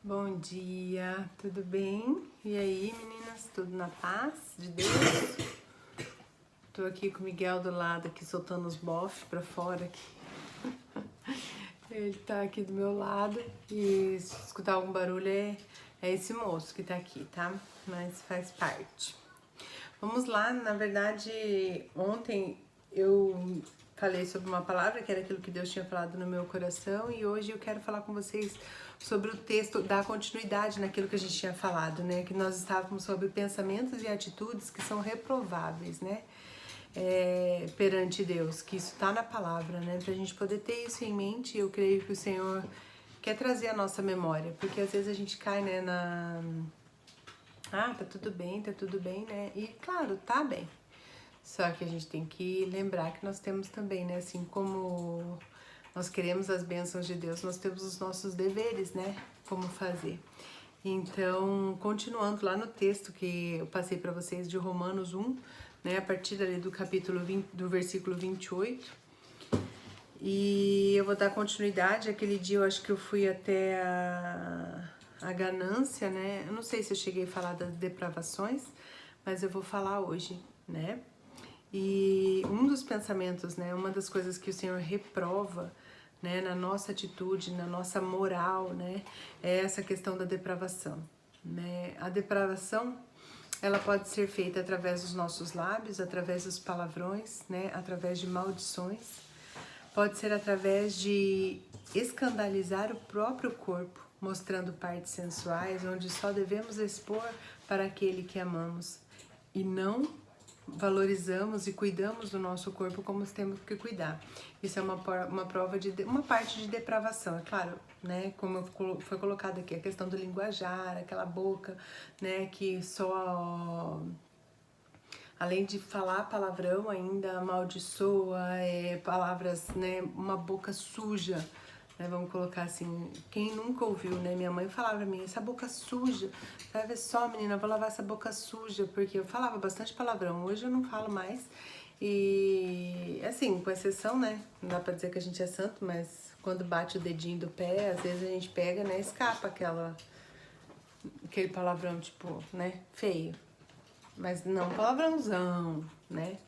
Bom dia, tudo bem? E aí, meninas, tudo na paz de Deus? Tô aqui com o Miguel do lado, aqui soltando os bofs pra fora aqui. Ele tá aqui do meu lado e se escutar algum barulho é esse moço que tá aqui, tá? Mas faz parte. Vamos lá, na verdade, ontem eu falei sobre uma palavra que era aquilo que Deus tinha falado no meu coração e hoje eu quero falar com vocês sobre o texto, dar continuidade naquilo que a gente tinha falado, né? Que nós estávamos sobre pensamentos e atitudes que são reprováveis, né? Perante Deus, que isso tá na palavra, né? Pra gente poder ter isso em mente, eu creio que o Senhor quer trazer a nossa memória, porque às vezes a gente cai, né, tá tudo bem, né? E claro, tá bem. Só que a gente tem que lembrar que nós temos também, né? Assim como nós queremos as bênçãos de Deus, nós temos os nossos deveres, né? Como fazer. Então, continuando lá no texto que eu passei para vocês de Romanos 1, né? A partir ali do capítulo 20, do versículo 28. E eu vou dar continuidade. Aquele dia eu acho que eu fui até a ganância, né? Eu não sei se eu cheguei a falar das depravações, mas eu vou falar hoje, né? E um dos pensamentos, né, uma das coisas que o Senhor reprova, né, na nossa atitude, na nossa moral, né, é essa questão da depravação, né? A depravação, ela pode ser feita através dos nossos lábios, através dos palavrões, né, através de maldições, pode ser através de escandalizar o próprio corpo, mostrando partes sensuais, onde só devemos expor para aquele que amamos e não valorizamos e cuidamos do nosso corpo como temos que cuidar. Isso é uma prova de uma parte de depravação, é claro, né? Como foi colocado aqui, a questão do linguajar, aquela boca, né? Que só, além de falar palavrão, ainda amaldiçoa, palavras, né? Uma boca suja. Né, vamos colocar assim, quem nunca ouviu, né? Minha mãe falava pra mim, essa boca suja, vai ver só, menina, eu vou lavar essa boca suja, porque eu falava bastante palavrão, hoje eu não falo mais. E assim, com exceção, né? Não dá pra dizer que a gente é santo, mas quando bate o dedinho do pé, às vezes a gente pega, né? Escapa aquele palavrão, tipo, né? Feio. Mas não palavrãozão, né?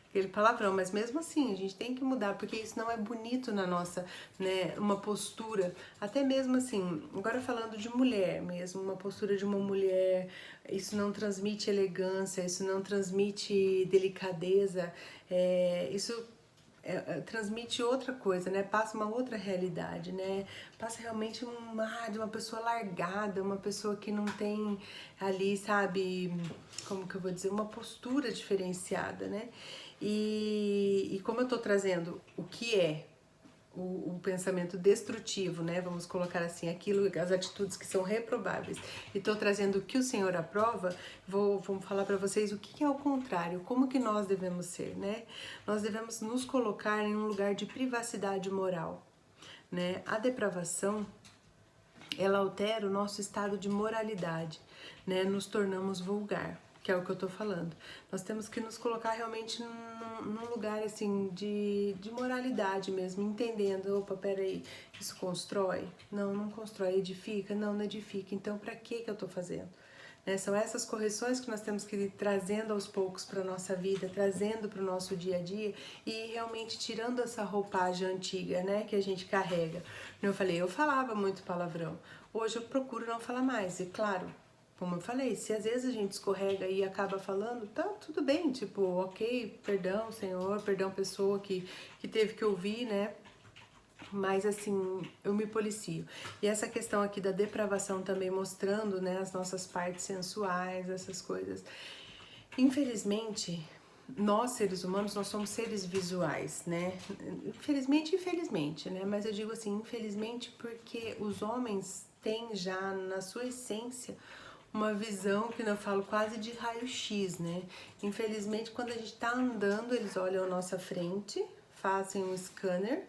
Aquele palavrão, mas mesmo assim a gente tem que mudar, porque isso não é bonito na nossa, né, uma postura, até mesmo assim, agora falando de mulher mesmo, uma postura de uma mulher, isso não transmite elegância, isso não transmite delicadeza, isso transmite outra coisa, né? Passa uma outra realidade, né? Passa realmente de uma pessoa largada, uma pessoa que não tem ali, sabe, como que eu vou dizer, uma postura diferenciada, né? E como eu tô trazendo o que é o pensamento destrutivo, né? Vamos colocar assim, aquilo, as atitudes que são reprováveis. E estou trazendo o que o Senhor aprova, vamos falar para vocês o que é o contrário, como que nós devemos ser, né? Nós devemos nos colocar em um lugar de privacidade moral, né? A depravação, ela altera o nosso estado de moralidade, né? Nos tornamos vulgar, que é o que eu tô falando. Nós temos que nos colocar realmente num lugar assim de moralidade mesmo, entendendo, opa, peraí, isso constrói? Não, não constrói, edifica? Não, não edifica. Então, para que eu tô fazendo? Né? São essas correções que nós temos que ir trazendo aos poucos para nossa vida, trazendo para o nosso dia a dia e realmente tirando essa roupagem antiga, né, que a gente carrega. Como eu falei, eu falava muito palavrão. Hoje eu procuro não falar mais. E claro, como eu falei, se às vezes a gente escorrega e acaba falando, tá tudo bem, tipo, ok, perdão, Senhor, perdão, pessoa que teve que ouvir, né? Mas assim, eu me policio. E essa questão aqui da depravação também mostrando, né, as nossas partes sensuais, essas coisas. Infelizmente, nós seres humanos, nós somos seres visuais, né? Infelizmente, infelizmente, né? Mas eu digo assim, infelizmente, porque os homens têm já na sua essência uma visão que eu falo quase de raio-x, né? Infelizmente, quando a gente tá andando, eles olham a nossa frente, fazem um scanner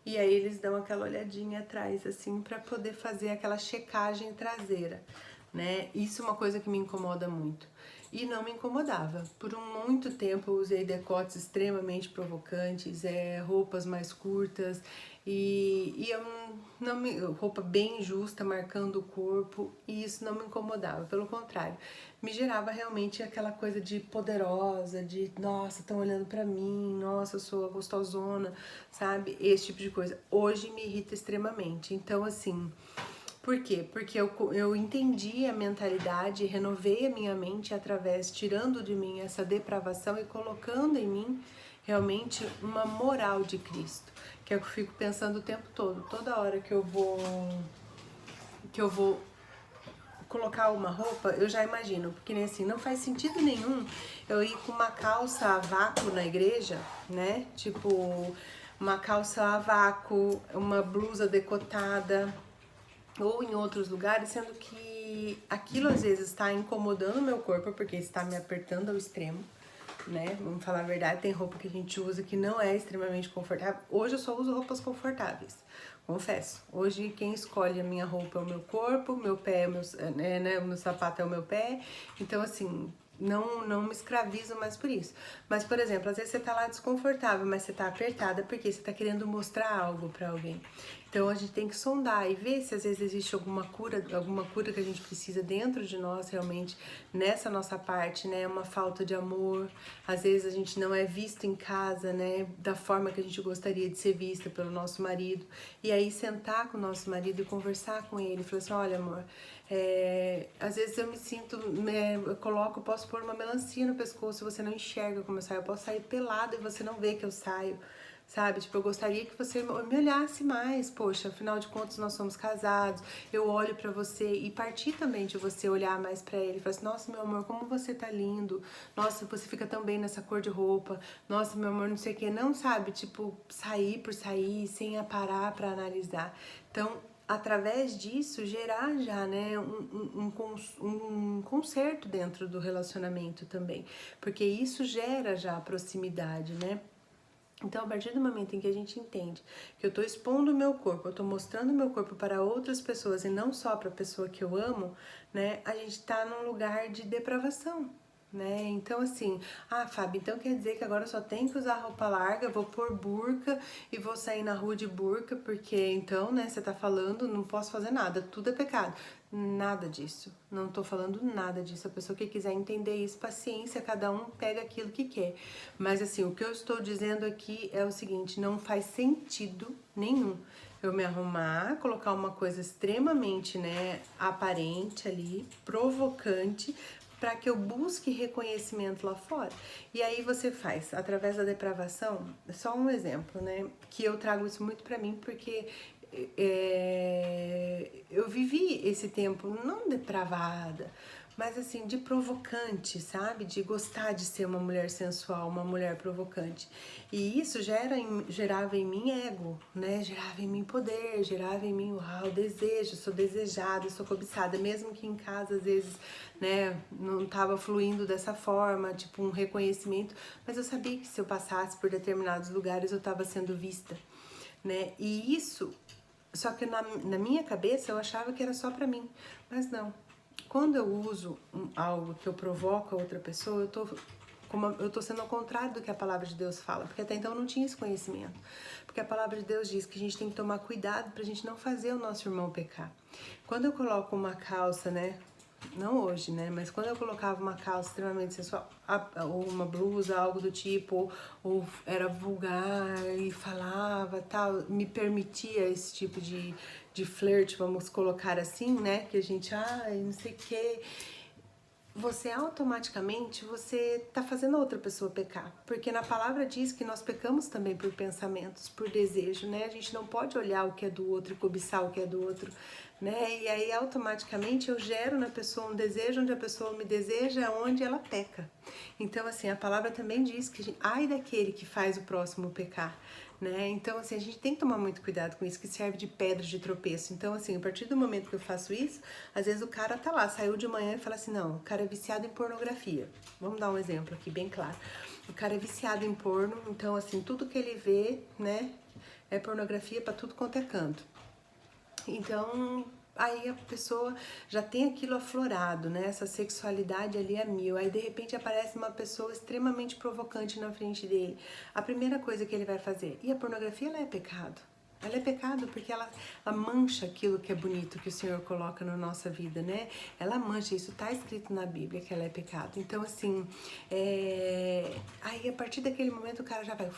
e aí eles dão aquela olhadinha atrás, assim, para poder fazer aquela checagem traseira, né? Isso é uma coisa que me incomoda muito. E não me incomodava. Por muito tempo eu usei decotes extremamente provocantes, roupas mais curtas, E eu não me, roupa bem justa, marcando o corpo, e isso não me incomodava, pelo contrário, me gerava realmente aquela coisa de poderosa, de nossa, estão olhando pra mim, nossa, eu sou a gostosona, sabe? Esse tipo de coisa. Hoje me irrita extremamente. Então, assim, por quê? Porque eu entendi a mentalidade, renovei a minha mente através, tirando de mim essa depravação e colocando em mim realmente uma moral de Cristo, que é o que eu fico pensando o tempo todo, toda hora que eu vou colocar uma roupa, eu já imagino, porque nem assim, não faz sentido nenhum eu ir com uma calça a vácuo na igreja, né? Tipo, uma calça a vácuo, uma blusa decotada, ou em outros lugares, sendo que aquilo às vezes está incomodando o meu corpo, porque está me apertando ao extremo, né? Vamos falar a verdade, tem roupa que a gente usa que não é extremamente confortável. Hoje eu só uso roupas confortáveis, confesso. Hoje quem escolhe a minha roupa é o meu corpo, meu pé, o meu sapato é o meu pé. Então assim, não me escravizo mais por isso. Mas, por exemplo, às vezes você tá lá desconfortável, mas você tá apertada porque você tá querendo mostrar algo pra alguém. Então a gente tem que sondar e ver se às vezes existe alguma cura que a gente precisa dentro de nós realmente, nessa nossa parte, né? Uma falta de amor. Às vezes a gente não é visto em casa, né? Da forma que a gente gostaria de ser vista pelo nosso marido. E aí sentar com o nosso marido e conversar com ele. Falar assim, olha amor, às vezes eu me sinto, eu posso pôr uma melancia no pescoço e você não enxerga como eu saio. Eu posso sair pelado e você não vê que eu saio. Sabe, tipo, eu gostaria que você me olhasse mais, poxa, afinal de contas nós somos casados, eu olho pra você e partir também de você olhar mais pra ele, falar assim, nossa, meu amor, como você tá lindo, nossa, você fica tão bem nessa cor de roupa, nossa, meu amor, não sei o que, não, sabe, tipo, sair por sair, sem parar pra analisar. Então, através disso, gerar já, né, um conserto dentro do relacionamento também, porque isso gera já a proximidade, né? Então, a partir do momento em que a gente entende que eu estou expondo o meu corpo, eu estou mostrando o meu corpo para outras pessoas e não só para a pessoa que eu amo, né? A gente está num lugar de depravação, né? Então, assim, Fábio, então quer dizer que agora eu só tenho que usar roupa larga, vou pôr burca e vou sair na rua de burca, porque então, né, você tá falando, não posso fazer nada, tudo é pecado. Nada disso, não tô falando nada disso. A pessoa que quiser entender isso, paciência, cada um pega aquilo que quer. Mas assim, o que eu estou dizendo aqui é o seguinte, não faz sentido nenhum eu me arrumar, colocar uma coisa extremamente, né, aparente ali, provocante, para que eu busque reconhecimento lá fora. E aí você faz, através da depravação, só um exemplo, né, que eu trago isso muito para mim, porque eu vivi esse tempo não depravada, mas assim, de provocante, sabe? De gostar de ser uma mulher sensual, uma mulher provocante. E isso gerava em mim ego, né? Gerava em mim poder, gerava em mim, uau, desejo, sou desejada, sou cobiçada, mesmo que em casa às vezes, né, não estava fluindo dessa forma, tipo um reconhecimento, mas eu sabia que se eu passasse por determinados lugares eu estava sendo vista, né? E isso, só que na minha cabeça eu achava que era só pra mim, mas não. Quando eu uso algo que eu provoco a outra pessoa, eu tô sendo ao contrário do que a palavra de Deus fala, porque até então eu não tinha esse conhecimento. Porque a palavra de Deus diz que a gente tem que tomar cuidado pra gente não fazer o nosso irmão pecar. Quando eu coloco uma calça, né, não hoje, né? Mas quando eu colocava uma calça extremamente sensual, ou uma blusa, algo do tipo, ou era vulgar e falava tal, me permitia esse tipo de flerte, vamos colocar assim, né? Que a gente, não sei o quê. Você automaticamente, você tá fazendo a outra pessoa pecar. Porque na palavra diz que nós pecamos também por pensamentos, por desejo, né? A gente não pode olhar o que é do outro e cobiçar o que é do outro, né? E aí automaticamente eu gero na pessoa um desejo onde a pessoa me deseja, onde ela peca. Então assim, a palavra também diz que ai daquele que faz o próximo pecar, né? Então assim, a gente tem que tomar muito cuidado com isso, que serve de pedra de tropeço. Então assim, a partir do momento que eu faço isso, às vezes o cara tá lá, saiu de manhã e fala assim, não, o cara é viciado em pornografia. Vamos dar um exemplo aqui bem claro. O cara é viciado em porno, então assim, tudo que ele vê, né, é pornografia pra tudo quanto é canto. Então, aí a pessoa já tem aquilo aflorado, né? Essa sexualidade ali a mil. Aí de repente aparece uma pessoa extremamente provocante na frente dele. A primeira coisa que ele vai fazer, e a pornografia ela é pecado, Ela é pecado porque ela mancha aquilo que é bonito que o Senhor coloca na nossa vida, né? Ela mancha, isso tá escrito na Bíblia que ela é pecado. Então, assim, aí a partir daquele momento o cara já vai,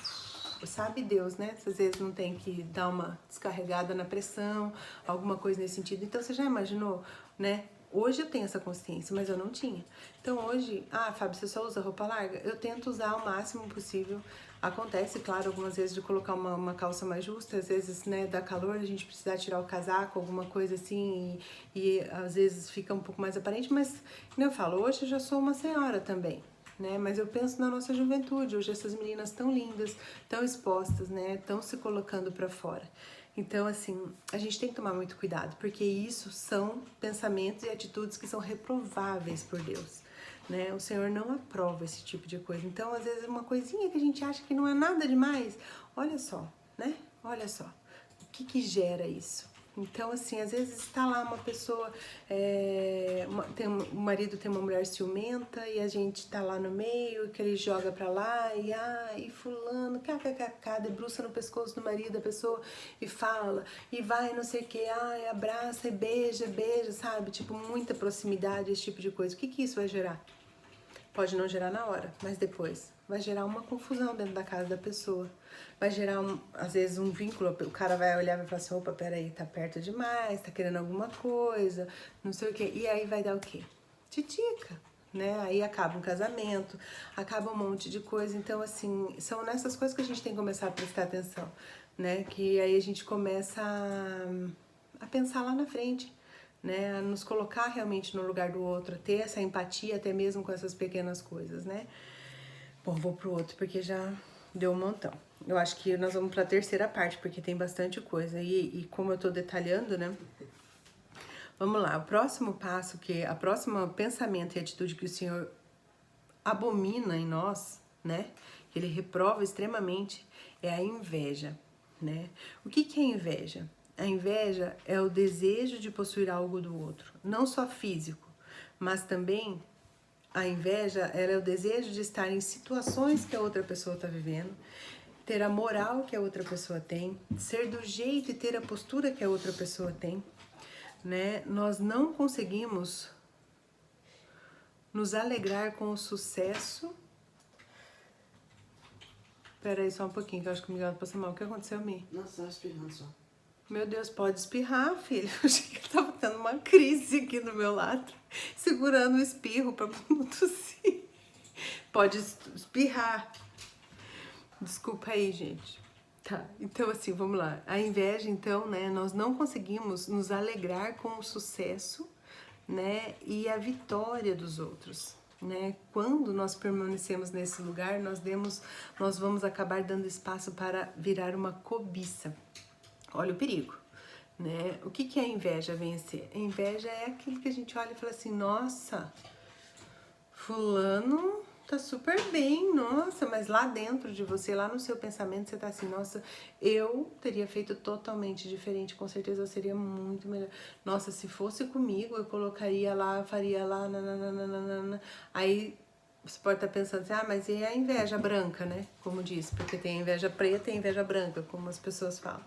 sabe Deus, né? Às vezes não tem que dar uma descarregada na pressão, alguma coisa nesse sentido. Então, você já imaginou, né? Hoje eu tenho essa consciência, mas eu não tinha. Então hoje, Fábio, você só usa roupa larga? Eu tento usar o máximo possível. Acontece, claro, algumas vezes de colocar uma calça mais justa, às vezes, né, dá calor, a gente precisa tirar o casaco, alguma coisa assim, e às vezes fica um pouco mais aparente, mas, como eu falo, hoje eu já sou uma senhora também, né, mas eu penso na nossa juventude, hoje essas meninas tão lindas, tão expostas, né, tão se colocando pra fora. Então, assim, a gente tem que tomar muito cuidado, porque isso são pensamentos e atitudes que são reprováveis por Deus, né? O Senhor não aprova esse tipo de coisa. Então, às vezes, uma coisinha que a gente acha que não é nada demais, olha só, né? Olha só, o que gera isso? Então, assim, às vezes está lá uma pessoa, o marido tem uma mulher ciumenta e a gente tá lá no meio, que ele joga pra lá e fulano, kkk, debruça no pescoço do marido da pessoa e fala, e vai não sei o que, abraça e beija, sabe? Tipo, muita proximidade, esse tipo de coisa. O que isso vai gerar? Pode não gerar na hora, mas depois vai gerar uma confusão dentro da casa da pessoa. Vai gerar, às vezes, um vínculo. O cara vai olhar e vai falar assim, opa, peraí, tá perto demais, tá querendo alguma coisa, não sei o quê. E aí vai dar o quê? Titica, né? Aí acaba um casamento, acaba um monte de coisa. Então, assim, são nessas coisas que a gente tem que começar a prestar atenção, né? Que aí a gente começa a pensar lá na frente, né, a nos colocar realmente no lugar do outro, a ter essa empatia até mesmo com essas pequenas coisas, né. Bom, vou pro outro porque já deu um montão. Eu acho que nós vamos pra terceira parte, porque tem bastante coisa. E como eu tô detalhando, né, vamos lá. O próximo passo, a próxima pensamento e atitude que o Senhor abomina em nós, né, que Ele reprova extremamente, é a inveja, né. O que é inveja? A inveja é o desejo de possuir algo do outro, não só físico, mas também a inveja ela é o desejo de estar em situações que a outra pessoa está vivendo, ter a moral que a outra pessoa tem, ser do jeito e ter a postura que a outra pessoa tem, né? Nós não conseguimos nos alegrar com o sucesso. Pera aí só um pouquinho, que eu acho que o Miguel passa mal. O que aconteceu, Mi? Nossa, tava espirrando só. Meu Deus, pode espirrar, filho. Eu achei que tava tendo uma crise aqui do meu lado, segurando o espirro pra não tossir. Pode espirrar. Desculpa aí, gente. Tá, então assim, vamos lá. A inveja, então, né, nós não conseguimos nos alegrar com o sucesso, né, e a vitória dos outros, né? Quando nós permanecemos nesse lugar, nós vamos acabar dando espaço para virar uma cobiça. Olha o perigo, né? O que é a inveja vencer? A inveja é aquilo que a gente olha e fala assim, nossa, fulano tá super bem, nossa, mas lá dentro de você, lá no seu pensamento, você tá assim, nossa, eu teria feito totalmente diferente, com certeza eu seria muito melhor. Nossa, se fosse comigo, eu colocaria lá, faria lá, nananana. Aí você pode estar pensando assim, mas e a inveja branca, né? Como diz, porque tem a inveja preta e a inveja branca, como as pessoas falam.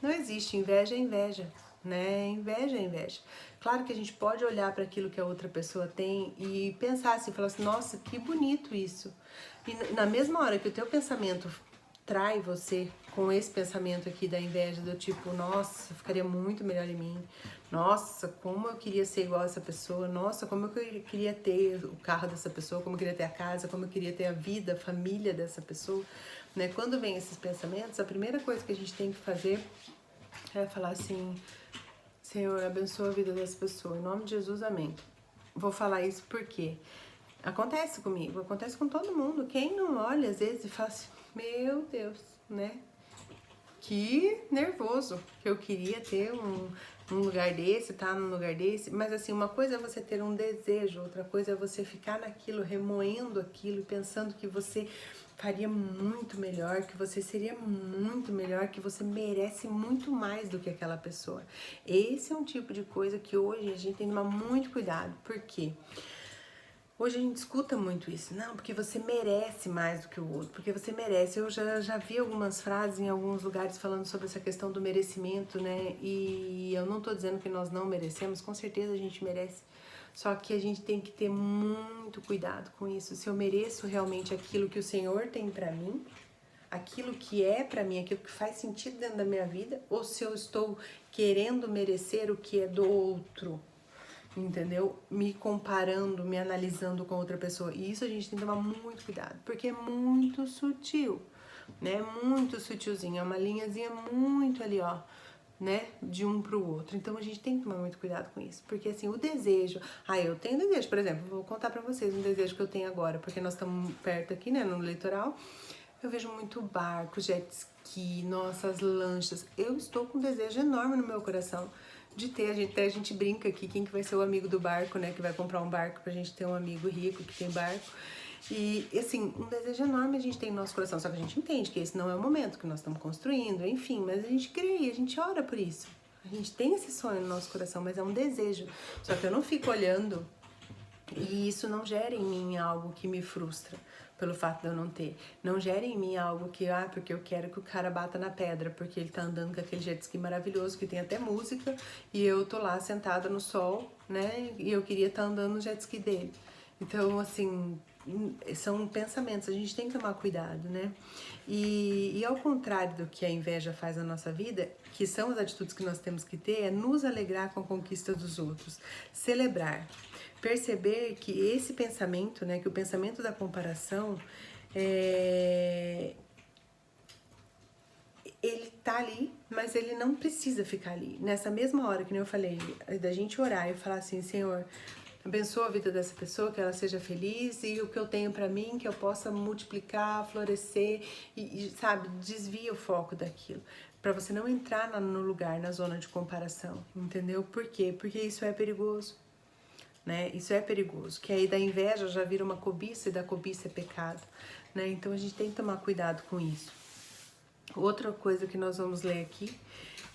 Não existe inveja, é inveja, né? Inveja é inveja. Claro que a gente pode olhar para aquilo que a outra pessoa tem e pensar assim, falar assim, nossa, que bonito isso. E na mesma hora que o teu pensamento trai você com esse pensamento aqui da inveja, do tipo, nossa, ficaria muito melhor em mim, nossa, como eu queria ser igual a essa pessoa, nossa, como eu queria ter o carro dessa pessoa, como eu queria ter a casa, como eu queria ter a vida, a família dessa pessoa, né? Quando vem esses pensamentos, a primeira coisa que a gente tem que fazer é falar assim, Senhor, abençoa a vida dessa pessoa, em nome de Jesus, amém. Vou falar isso porque acontece comigo, acontece com todo mundo. Quem não olha às vezes e fala assim, meu Deus, né? Que nervoso, que eu queria ter um lugar desse, tá num lugar desse. Mas assim, uma coisa é você ter um desejo, outra coisa é você ficar naquilo, remoendo aquilo, pensando que você faria muito melhor, que você seria muito melhor, que você merece muito mais do que aquela pessoa. Esse é um tipo de coisa que hoje a gente tem que tomar muito cuidado. Por quê? Hoje a gente escuta muito isso, não, porque você merece mais do que o outro, porque você merece. Eu já vi algumas frases em alguns lugares falando sobre essa questão do merecimento, né? E eu não tô dizendo que nós não merecemos, com certeza a gente merece. Só que a gente tem que ter muito cuidado com isso. Se eu mereço realmente aquilo que o Senhor tem pra mim, aquilo que é pra mim, aquilo que faz sentido dentro da minha vida, ou se eu estou querendo merecer o que é do outro. Entendeu? Me comparando, me analisando com outra pessoa. E isso a gente tem que tomar muito cuidado, porque é muito sutil, né? Muito sutilzinho, é uma linhazinha muito ali, ó, né? De um pro outro. Então a gente tem que tomar muito cuidado com isso, porque assim, o desejo, eu tenho desejo, por exemplo, vou contar pra vocês um desejo que eu tenho agora, porque nós estamos perto aqui, né, no litoral. Eu vejo muito barco, jet ski, nossas lanchas. Eu estou com um desejo enorme no meu coração de ter, a gente brinca aqui, quem que vai ser o amigo do barco, né? Que vai comprar um barco pra gente ter um amigo rico que tem barco. E, assim, um desejo enorme a gente tem no nosso coração, só que a gente entende que esse não é o momento que nós estamos construindo, enfim, mas a gente crê, a gente ora por isso. A gente tem esse sonho no nosso coração, mas é um desejo. Só que eu não fico olhando e isso não gera em mim algo que me frustra pelo fato de eu não ter. Não gera em mim algo que, porque eu quero que o cara bata na pedra, porque ele tá andando com aquele jet ski maravilhoso, que tem até música, e eu tô lá sentada no sol, né? E eu queria estar andando no jet ski dele. Então, assim, são pensamentos, a gente tem que tomar cuidado, né? E ao contrário do que a inveja faz na nossa vida, que são as atitudes que nós temos que ter, é nos alegrar com a conquista dos outros, celebrar, perceber que esse pensamento, né, que o pensamento da comparação, ele tá ali, mas ele não precisa ficar ali. Nessa mesma hora que eu falei, da gente orar e falar assim, Senhor, abençoa a vida dessa pessoa, que ela seja feliz e o que eu tenho pra mim, que eu possa multiplicar, florescer e sabe, desvia o foco daquilo. Pra você não entrar no lugar, na zona de comparação, entendeu? Por quê? Porque isso é perigoso. Né? Isso é perigoso, que aí da inveja já vira uma cobiça e da cobiça é pecado, né? Então a gente tem que tomar cuidado com isso. Outra coisa que nós vamos ler aqui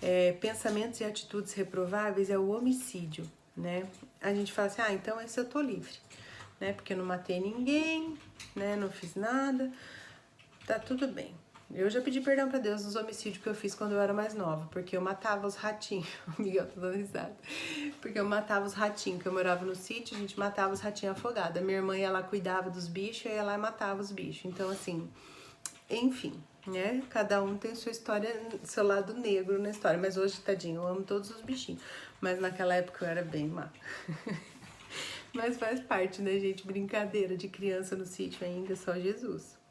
é pensamentos e atitudes reprováveis é o homicídio, né? A gente fala assim, então esse eu tô livre, né? Porque eu não matei ninguém, né? Não fiz nada, tá tudo bem. Eu já pedi perdão pra Deus nos homicídios que eu fiz quando eu era mais nova, porque eu matava os ratinhos. O Miguel tá dando risada. Porque eu matava os ratinhos, que eu morava no sítio, a gente matava os ratinhos afogados. Minha irmã ia lá, cuidava dos bichos, e ia lá e matava os bichos. Então, assim, enfim, né? Cada um tem sua história, seu lado negro na história. Mas hoje, tadinho, eu amo todos os bichinhos. Mas naquela época eu era bem má. Mas faz parte, né, gente? Brincadeira de criança no sítio ainda, só Jesus.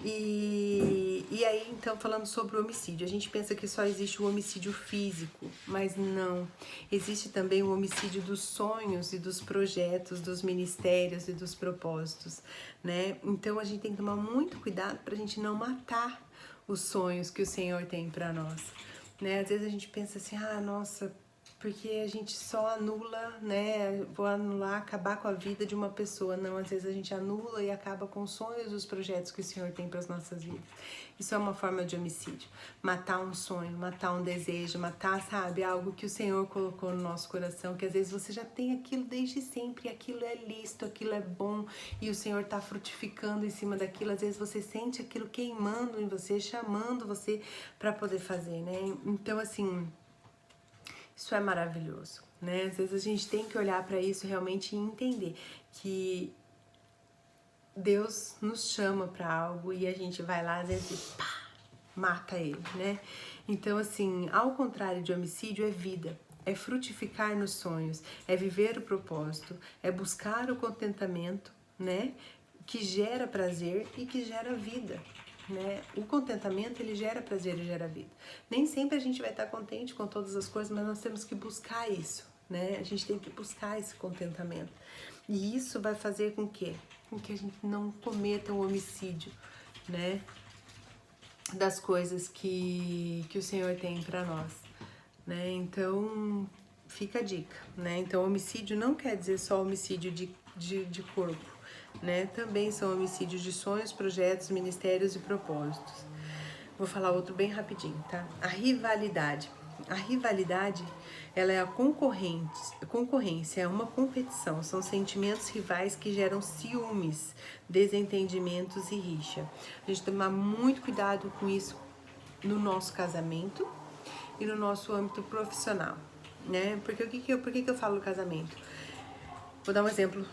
E aí, então, falando sobre o homicídio, a gente pensa que só existe o homicídio físico, mas não. Existe também o homicídio dos sonhos e dos projetos, dos ministérios e dos propósitos, né? Então, a gente tem que tomar muito cuidado para a gente não matar os sonhos que o Senhor tem para nós, né? Às vezes a gente pensa assim, nossa, porque a gente só anula, né? Vou anular, acabar com a vida de uma pessoa. Não, às vezes a gente anula e acaba com os sonhos e os projetos que o Senhor tem para as nossas vidas. Isso é uma forma de homicídio. Matar um sonho, matar um desejo, matar, sabe, algo que o Senhor colocou no nosso coração, que às vezes você já tem aquilo desde sempre, aquilo é lícito, aquilo é bom, e o Senhor está frutificando em cima daquilo. Às vezes você sente aquilo queimando em você, chamando você para poder fazer, né? Então, assim, isso é maravilhoso, né? Às vezes a gente tem que olhar para isso realmente e entender que Deus nos chama para algo e a gente vai lá, às vezes, e pá, mata ele, né? Então, assim, ao contrário de homicídio, é vida, é frutificar nos sonhos, é viver o propósito, é buscar o contentamento, né? Que gera prazer e que gera vida. Né? O contentamento, ele gera prazer e gera vida. Nem sempre a gente vai estar contente com todas as coisas, mas nós temos que buscar isso, né? A gente tem que buscar esse contentamento. E isso vai fazer com que a gente não cometa um homicídio, né? Das coisas que o Senhor tem para nós, né? Então, fica a dica, né? Então, homicídio não quer dizer só homicídio de corpo, né? Também são homicídios de sonhos, projetos, ministérios e propósitos. Vou falar outro bem rapidinho, tá? A rivalidade. A rivalidade, ela é a concorrência, é uma competição, são sentimentos rivais que geram ciúmes, desentendimentos e rixa. A gente tem que tomar muito cuidado com isso no nosso casamento e no nosso âmbito profissional, né? Porque por que eu falo casamento? Vou dar um exemplo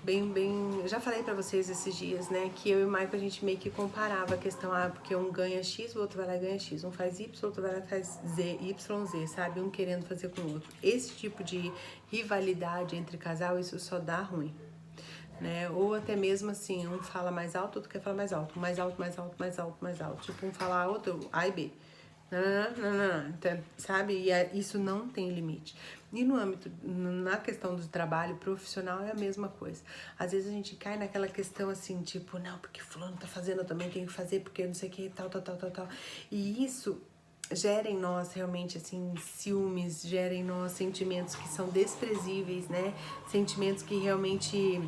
eu já falei pra vocês esses dias, né, que eu e o Michael a gente meio que comparava a questão, porque um ganha X, o outro vai lá e ganha X, um faz Y, o outro vai lá e faz Z, Y, Z, sabe? Um querendo fazer com o outro. Esse tipo de rivalidade entre casal, isso só dá ruim, né? Ou até mesmo assim, um fala mais alto, outro quer falar mais alto, mais alto, mais alto, mais alto, mais alto. Tipo, um fala A, outro A e B. Não. Então, sabe? E isso não tem limite. E no âmbito, na questão do trabalho profissional é a mesma coisa. Às vezes a gente cai naquela questão assim, tipo, não, porque fulano tá fazendo, eu também tenho que fazer, porque não sei o que, tal. E isso gera em nós realmente, assim, ciúmes, gera em nós sentimentos que são desprezíveis, né? Sentimentos que realmente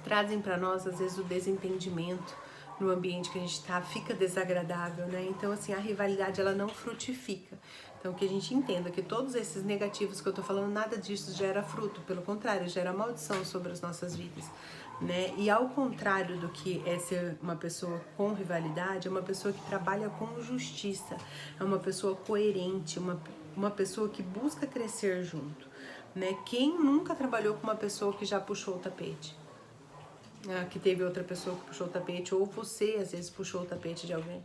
trazem para nós, às vezes, o desentendimento no ambiente que a gente tá, fica desagradável, né? Então, assim, a rivalidade, ela não frutifica. Então, que a gente entenda que todos esses negativos que eu tô falando, nada disso gera fruto, pelo contrário, gera maldição sobre as nossas vidas, né? E ao contrário do que é ser uma pessoa com rivalidade, é uma pessoa que trabalha com justiça, é uma pessoa coerente, uma pessoa que busca crescer junto, né? Quem nunca trabalhou com uma pessoa que já puxou o tapete? Que teve outra pessoa que puxou o tapete, ou você às vezes puxou o tapete de alguém,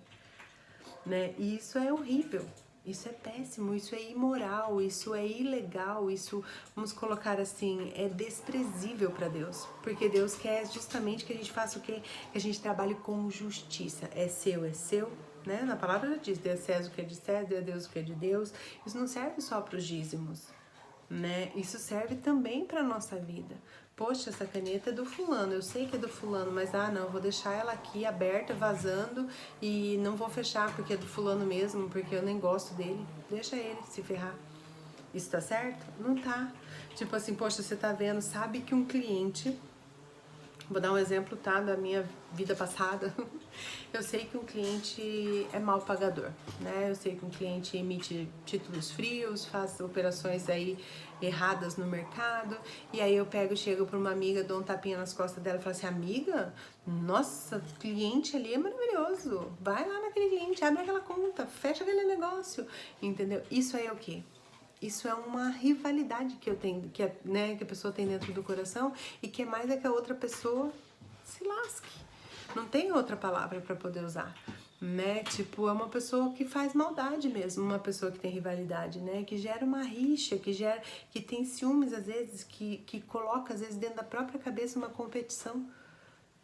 né? E isso é horrível, isso é péssimo, isso é imoral, isso é ilegal, isso, vamos colocar assim, é desprezível para Deus, porque Deus quer justamente que a gente faça o quê? Que a gente trabalhe com justiça. É seu, né? Na palavra já diz, dê a César o que é de César, dê a Deus o que é de Deus. Isso não serve só para os dízimos, né? Isso serve também para nossa vida. Poxa, essa caneta é do fulano, eu sei que é do fulano, mas não, vou deixar ela aqui aberta, vazando, e não vou fechar porque é do fulano mesmo, porque eu nem gosto dele. Deixa ele se ferrar. Isso tá certo? Não tá. Tipo assim, poxa, você tá vendo, sabe que um cliente, vou dar um exemplo, tá, da minha vida passada. Eu sei que um cliente é mal pagador, né? Eu sei que um cliente emite títulos frios, faz operações aí erradas no mercado, e aí eu chego pra uma amiga, dou um tapinha nas costas dela e falo assim, amiga, nossa, o cliente ali é maravilhoso, vai lá naquele cliente, abre aquela conta, fecha aquele negócio, entendeu? Isso aí é o quê? Isso é uma rivalidade que eu tenho, que a pessoa tem dentro do coração, e que é mais que a outra pessoa se lasque. Não tem outra palavra para poder usar, né? Tipo, é uma pessoa que faz maldade mesmo, uma pessoa que tem rivalidade, né? Que gera uma rixa, que tem ciúmes às vezes, que coloca às vezes dentro da própria cabeça uma competição.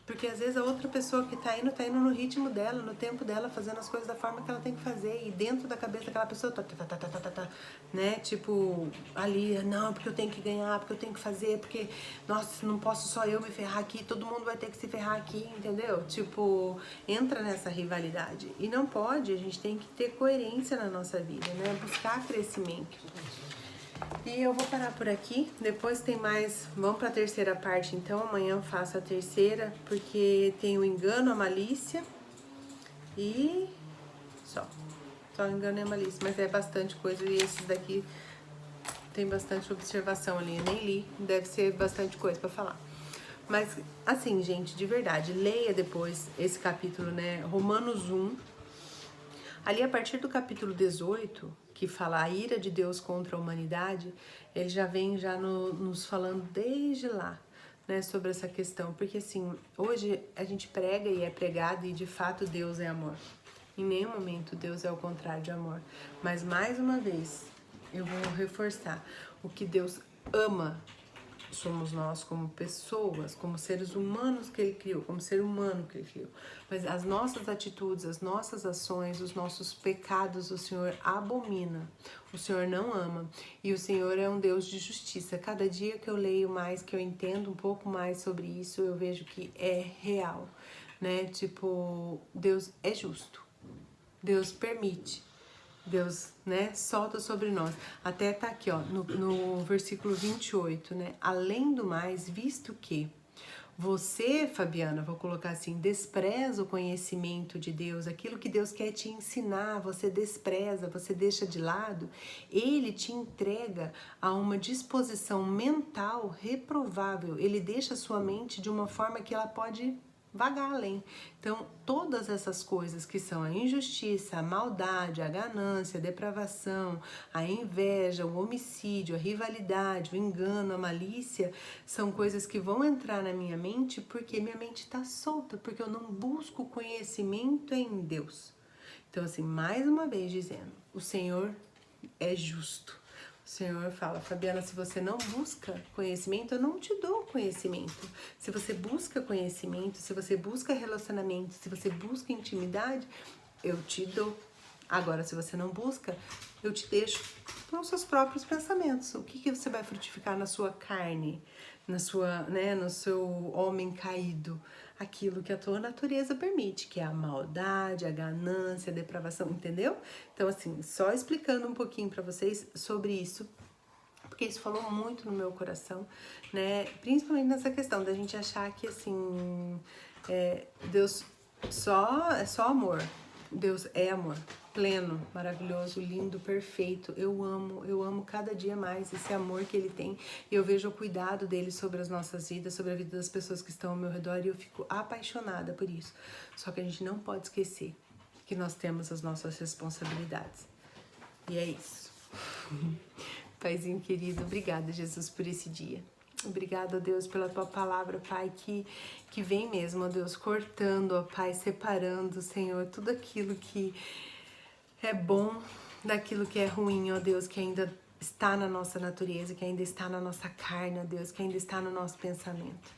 Porque às vezes a outra pessoa que tá indo no ritmo dela, no tempo dela, fazendo as coisas da forma que ela tem que fazer. E dentro da cabeça daquela pessoa, né? Tipo, ali, não, porque eu tenho que ganhar, porque eu tenho que fazer, porque, nossa, não posso só eu me ferrar aqui, todo mundo vai ter que se ferrar aqui, entendeu? Tipo, entra nessa rivalidade. E não pode, a gente tem que ter coerência na nossa vida, né? Buscar crescimento. E eu vou parar por aqui, depois tem mais, vamos para a terceira parte então, amanhã eu faço a terceira, porque tem o engano, a malícia e só o engano e a malícia, mas é bastante coisa e esses daqui tem bastante observação ali, eu nem li, deve ser bastante coisa para falar. Mas assim, gente, de verdade, leia depois esse capítulo, né, Romanos 1, ali a partir do capítulo 18, que fala a ira de Deus contra a humanidade, ele já vem nos falando desde lá, né, sobre essa questão. Porque assim, hoje a gente prega e é pregado e de fato Deus é amor. Em nenhum momento Deus é o contrário de amor. Mas mais uma vez, eu vou reforçar, o que Deus ama somos nós como pessoas, como seres humanos que Ele criou, como ser humano que Ele criou. Mas as nossas atitudes, as nossas ações, os nossos pecados, o Senhor abomina, o Senhor não ama. E o Senhor é um Deus de justiça. Cada dia que eu leio mais, que eu entendo um pouco mais sobre isso, eu vejo que é real, né? Tipo, Deus é justo, Deus permite. Deus, né, solta sobre nós. Até tá aqui, ó, no versículo 28, né? Além do mais, visto que Você, Fabiana, vou colocar assim, despreza o conhecimento de Deus, aquilo que Deus quer te ensinar, você despreza, você deixa de lado, Ele te entrega a uma disposição mental reprovável, Ele deixa a sua mente de uma forma que ela pode vagar além. Então, todas essas coisas que são a injustiça, a maldade, a ganância, a depravação, a inveja, o homicídio, a rivalidade, o engano, a malícia, são coisas que vão entrar na minha mente porque minha mente está solta, porque eu não busco conhecimento em Deus. Então, assim, mais uma vez dizendo, o Senhor é justo. O Senhor fala, Fabiana, se você não busca conhecimento, eu não te dou conhecimento. Se você busca conhecimento, se você busca relacionamento, se você busca intimidade, eu te dou. Agora, se você não busca, eu te deixo com os seus próprios pensamentos. O que você vai frutificar na sua carne, no seu homem caído? Aquilo que a tua natureza permite, que é a maldade, a ganância, a depravação, entendeu? Então, assim, só explicando um pouquinho para vocês sobre isso, porque isso falou muito no meu coração, né? Principalmente nessa questão da gente achar que, assim, Deus é só amor. Deus é amor, pleno, maravilhoso, lindo, perfeito. Eu amo cada dia mais esse amor que Ele tem. E eu vejo o cuidado dele sobre as nossas vidas, sobre a vida das pessoas que estão ao meu redor, e eu fico apaixonada por isso. Só que a gente não pode esquecer que nós temos as nossas responsabilidades. E é isso. Paizinho querido, obrigada, Jesus, por esse dia. Obrigada, Deus, pela Tua palavra, Pai, que vem mesmo, ó Deus, cortando, ó Pai, separando, Senhor, tudo aquilo que é bom daquilo que é ruim, ó Deus, que ainda está na nossa natureza, que ainda está na nossa carne, ó Deus, que ainda está no nosso pensamento.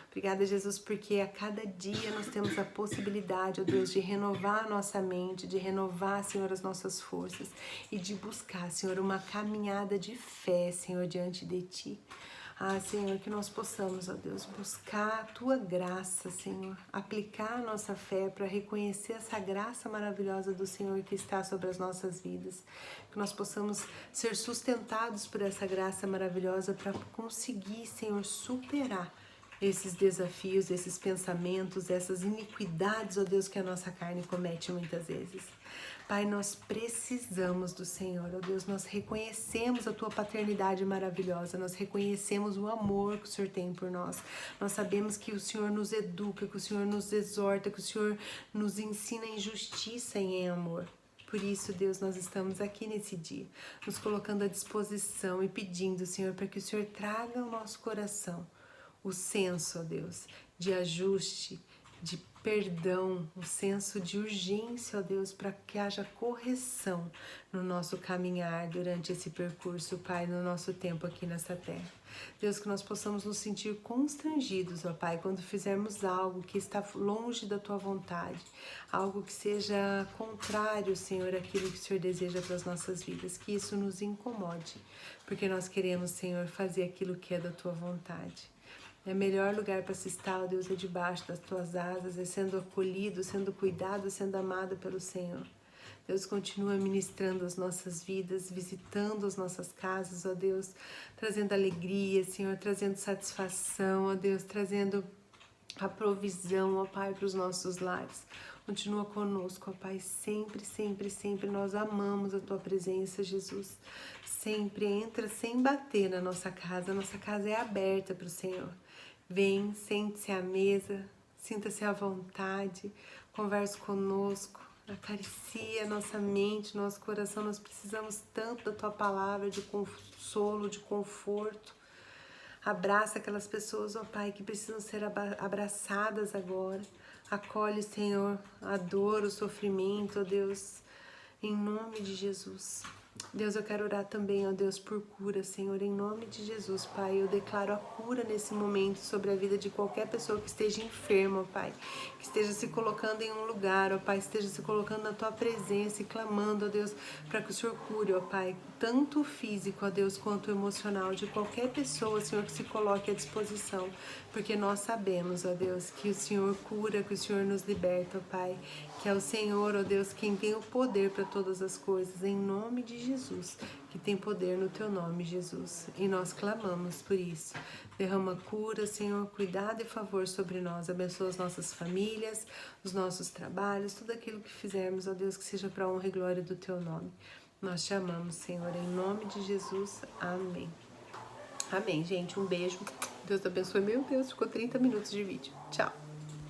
Obrigada, Jesus, porque a cada dia nós temos a possibilidade, ó Deus, de renovar a nossa mente, de renovar, Senhor, as nossas forças e de buscar, Senhor, uma caminhada de fé, Senhor, diante de Ti. Ah, Senhor, que nós possamos, ó Deus, buscar a Tua graça, Senhor, aplicar a nossa fé para reconhecer essa graça maravilhosa do Senhor que está sobre as nossas vidas, que nós possamos ser sustentados por essa graça maravilhosa para conseguir, Senhor, superar esses desafios, esses pensamentos, essas iniquidades, ó Deus, que a nossa carne comete muitas vezes. Pai, nós precisamos do Senhor, ó Deus, nós reconhecemos a Tua paternidade maravilhosa, nós reconhecemos o amor que o Senhor tem por nós, nós sabemos que o Senhor nos educa, que o Senhor nos exorta, que o Senhor nos ensina em justiça e em amor. Por isso, Deus, nós estamos aqui nesse dia, nos colocando à disposição e pedindo, Senhor, para que o Senhor traga ao nosso coração o senso, ó Deus, de ajuste, de perdão, um senso de urgência, ó Deus, para que haja correção no nosso caminhar durante esse percurso, Pai, no nosso tempo aqui nessa terra. Deus, que nós possamos nos sentir constrangidos, ó Pai, quando fizermos algo que está longe da Tua vontade, algo que seja contrário, Senhor, àquilo que o Senhor deseja para as nossas vidas, que isso nos incomode, porque nós queremos, Senhor, fazer aquilo que é da Tua vontade. É o melhor lugar para se estar, ó Deus, é debaixo das Tuas asas, é sendo acolhido, sendo cuidado, sendo amado pelo Senhor. Deus, continua ministrando as nossas vidas, visitando as nossas casas, ó Deus, trazendo alegria, Senhor, trazendo satisfação, ó Deus, trazendo a provisão, ó Pai, para os nossos lares. Continua conosco, ó Pai, sempre, sempre, sempre nós amamos a Tua presença, Jesus. Sempre entra sem bater na nossa casa é aberta para o Senhor. Vem, sente-se à mesa, sinta-se à vontade, converse conosco, acaricia nossa mente, nosso coração. Nós precisamos tanto da Tua palavra de consolo, de conforto. Abraça aquelas pessoas, ó Pai, que precisam ser abraçadas agora. Acolhe, Senhor, a dor, o sofrimento, ó Deus, em nome de Jesus. Deus, eu quero orar também, ó Deus, por cura, Senhor, em nome de Jesus, Pai. Eu declaro a cura nesse momento sobre a vida de qualquer pessoa que esteja enferma, ó Pai, que esteja se colocando em um lugar, ó Pai, esteja se colocando na Tua presença e clamando, ó Deus, para que o Senhor cure, ó Pai, tanto o físico, ó Deus, quanto o emocional de qualquer pessoa, Senhor, que se coloque à disposição, porque nós sabemos, ó Deus, que o Senhor cura, que o Senhor nos liberta, ó Pai, que é o Senhor, ó Deus, quem tem o poder para todas as coisas, em nome de de Jesus, que tem poder no teu nome, Jesus. E nós clamamos por isso. Derrama cura, Senhor, cuidado e favor sobre nós. Abençoa as nossas famílias, os nossos trabalhos, tudo aquilo que fizermos, ó Deus, que seja para a honra e glória do teu nome. Nós te amamos, Senhor, em nome de Jesus. Amém. Amém, gente. Um beijo. Deus abençoe. Meu Deus, ficou 30 minutos de vídeo. Tchau.